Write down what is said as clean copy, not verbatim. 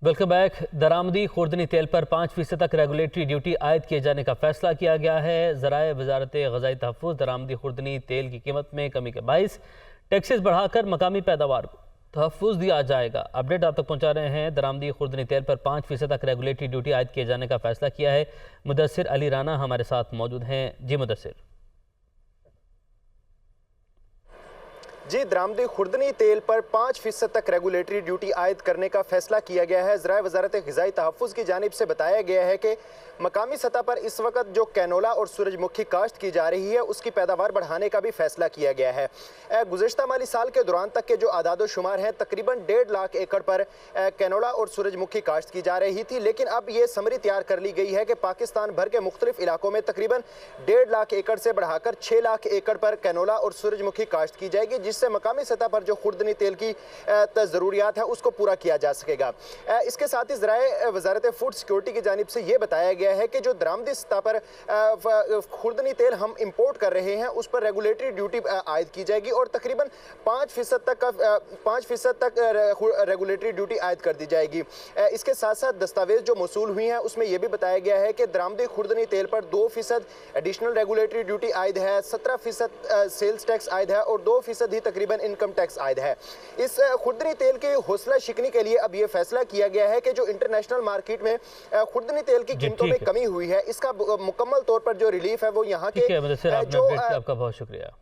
Welcome back. दरामदी खुर्दनी तेल पर 5% तक रेगुलेटरी ड्यूटी आयद किए जाने का फैसला किया गया है। ज़राए वजारत ग़ज़ाई तहफ़्फ़ुज़ दरामदी खुर्दनी तेल की कीमत में कमी के बाइस टैक्सेस बढ़ाकर मकामी पैदावार को तहफ़्फ़ुज़ दिया जाएगा। अपडेट आप तक पहुँचा रहे हैं। दरामदी खुर्दनी तेल पर 5% तक रेगुलेटरी ड्यूटी आयद किए जाने का फैसला किया है। मुदस्सिर अली राना हमारे साथ मौजूद हैं। जी मुदस्सिर। जी, दरामदी खुर्दनी तेल पर 5% तक रेगुलेटरी ड्यूटी आयद करने का फैसला किया गया है। ज़राए वजारत ग़ज़ाई तहफ़्फ़ुज़ की जानिब से बताया गया है कि मकामी सतह पर इस वक्त जो कैनोला और सूरजमुखी काश्त की जा रही है उसकी पैदावार बढ़ाने का भी फैसला किया गया है। गुज़श्ता माली साल के दौरान तक के जो आदाद शुमार हैं तकरीबन 1.5 लाख एकड़ पर कैनोला और सूरजमुखी काश्त की जा रही थी, लेकिन अब ये समरी तैयार कर ली गई है कि पाकिस्तान भर के मुख्तलिफ इलाकों में तकरीबन 1.5 लाख एकड़ से बढ़ाकर 6 लाख एकड़ पर कैनोला और सूरजमुखी काश्त की जाएगी, जिससे मकामी सतह पर जो खुर्दनी तेल की ज़रूरियात है उसको पूरा किया जा सकेगा। इसके साथ ही ज़राए वजारत फूड सिक्योरिटी की जानिब से ये बताया गया है कि जो दरामदी सतह पर खुर्दनी तेल हम इंपोर्ट कर रहे हैं उस पर रेगुलेटरी ड्यूटी आयद की जाएगी और तकरीबन 5% तक रेगुलेटरी ड्यूटी आयद कर दी जाएगी। इसके साथ साथ दस्तावेज जो मौसूल हुई हैं उसमें यह भी बताया गया है कि दरामदी खुर्दनी तेल पर 2% एडिशनल रेगुलेटरी ड्यूटी आयद है, 17% सेल्स टैक्स आयद है और 2% ही तकरीबन इनकम टैक्स आयद है। इस खुर्दनी तेल की हौसला शिकनी के लिए अब यह फैसला किया गया है कि जो इंटरनेशनल मार्केट में खुर्दनी तेल की कीमतों में कमी हुई है इसका मुकम्मल तौर पर जो रिलीफ है वो यहाँ के आपका बहुत शुक्रिया।